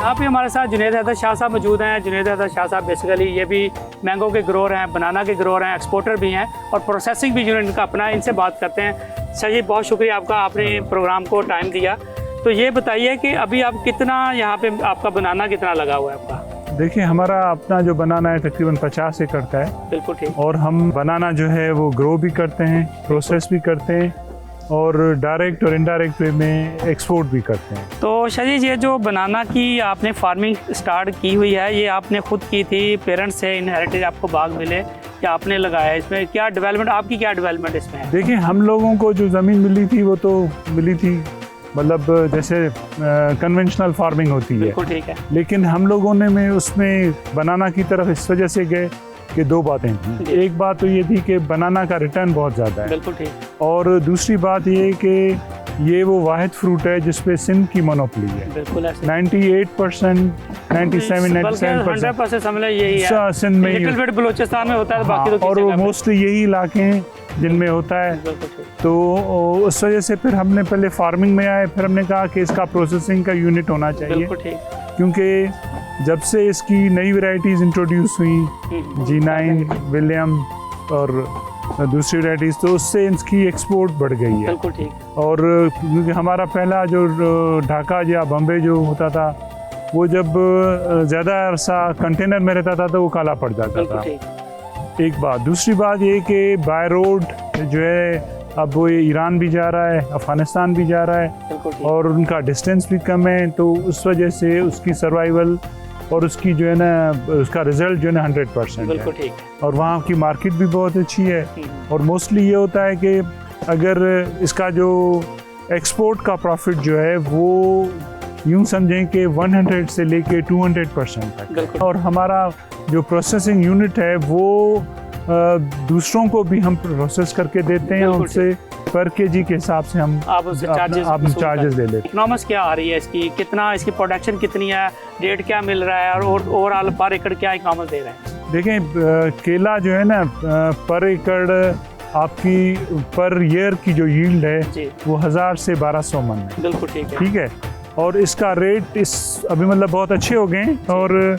यहाँ पे हमारे साथ जुनैद हैदर शाह साहब मौजूद हैं। जुनैद हैदर शाह साहब बेसिकली ये भी मैंगो के ग्रोअर हैं, बनाना के ग्रोअर हैं, एक्सपोर्टर भी हैं और प्रोसेसिंग भी जो इनका अपना है। इनसे बात करते हैं। सर जी बहुत शुक्रिया आपका, आपने प्रोग्राम को टाइम दिया। तो ये बताइए कि अभी आप कितना यहाँ पे आपका बनाना कितना लगा हुआ है आपका? देखिए हमारा अपना जो बनाना है तकरीबन 50 एकड़ का है। बिल्कुल ठीक। और हम बनाना जो है वो ग्रो भी करते हैं, प्रोसेस भी करते हैं और डायरेक्ट और इनडायरेक्ट वे में एक्सपोर्ट भी करते हैं। तो शजीज ये जो बनाना की आपने फार्मिंग स्टार्ट की हुई है, ये आपने खुद की थी, पेरेंट्स से इनहेरिटेज आपको बाग मिले या आपने लगाया है? इसमें क्या डेवलपमेंट, आपकी क्या डेवलपमेंट इसमें है? देखिए हम लोगों को जो ज़मीन मिली थी वो तो मिली थी, मतलब जैसे कन्वेंशनल फार्मिंग होती है। बिल्कुल ठीक है। लेकिन हम लोगों ने में उसमें बनाना की तरफ इस वजह से गए कि दो बातें थी। एक बात तो ये थी कि बनाना का रिटर्न बहुत ज़्यादा है। बिल्कुल ठीक। और दूसरी बात ये कि ये वो वाहिद फ्रूट है जिसपे सिंध की मोनोपोली है। बिल्कुल ऐसे 98%, 97% समझ यही है। सिंध में लिटिल बिट बलूचिस्तान में होता है, बाकी तो और वो मोस्टली यही इलाके हैं जिनमें होता है। तो उस वजह से फिर हमने पहले फार्मिंग में आए, फिर हमने कहा कि इसका प्रोसेसिंग का यूनिट होना चाहिए, क्योंकि जब से इसकी नई वैरायटीज़ इंट्रोड्यूस हुई G9, विलियम और दूसरी वैरायटीज़, तो उससे इसकी एक्सपोर्ट बढ़ गई है। बिल्कुल ठीक। और क्योंकि हमारा पहला जो ढाका या बम्बे जो होता था वो जब ज़्यादा अरसा कंटेनर में रहता था तो वो काला पड़ जाता था। एक बात। दूसरी बात ये कि बाय रोड जो है अब वो ईरान भी जा रहा है, अफ़गानिस्तान भी जा रहा है और उनका डिस्टेंस भी कम है, तो उस वजह से उसकी सर्वाइवल और उसकी जो है ना उसका रिजल्ट जो है ना 100% है। और वहाँ की मार्केट भी बहुत अच्छी है। और मोस्टली ये होता है कि अगर इसका जो एक्सपोर्ट का प्रॉफिट जो है वो यूँ समझें कि 100 से लेके 200% तक। और हमारा जो प्रोसेसिंग यूनिट है वो दूसरों को भी हम प्रोसेस करके देते हैं, उनसे पर केजी के हिसाब से हम चार्जेस ले लेते हैं। इकोनॉमिक्स क्या आ रही है इसकी, कितना इसकी प्रोडक्शन कितनी है, रेट क्या मिल रहा है और ओवरऑल पर एकड़ क्या इकोनॉमिक्स दे रहे हैं? देखें केला जो है ना पर एकड़ आपकी पर ईयर की जो यील्ड है वो 1000 से 1200 मन है। बिल्कुल ठीक है। ठीक है। और इसका रेट इस अभी मतलब बहुत अच्छे हो गए। और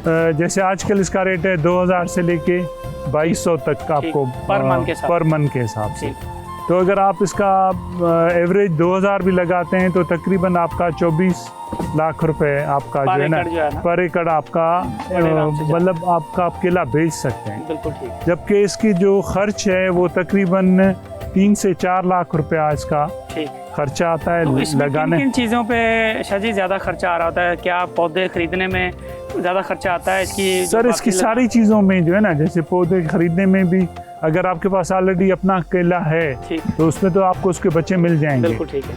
जैसे आजकल इसका रेट है 2000 से लेके 2200 तक आपको पर मन के हिसाब से। तो अगर आप इसका एवरेज 2000 भी लगाते हैं तो तकरीबन आपका 24 लाख रुपए आपका जो है ना पर एकड़ आपका मतलब आपका आप केला बेच सकते हैं। बिल्कुल ठीक। जबकि इसकी जो खर्च है वो तकरीबन 3 से 4 लाख रुपया इसका खर्चा आता है। तो लगाने किन चीज़ों पे शाजी ज़्यादा खर्चा आ रहा होता है? क्या पौधे खरीदने में ज़्यादा खर्चा आता है इसकी? सर इसकी सारी चीज़ों में जो है ना, जैसे पौधे खरीदने में भी अगर आपके पास ऑलरेडी अपना केला है तो उसमें तो आपको उसके बच्चे मिल जाएंगे।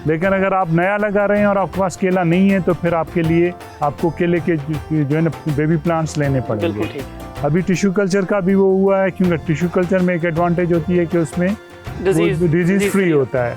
लेकिन अगर आप नया लगा रहे हैं और आपके पास केला नहीं है तो फिर आपके लिए आपको केले के जो है ना बेबी प्लांट्स लेने पड़ेंगे। अभी टिश्यू कल्चर का भी वो हुआ है, क्योंकि टिश्यू कल्चर में एक एडवांटेज होती है कि उसमें डिजीज फ्री होता है।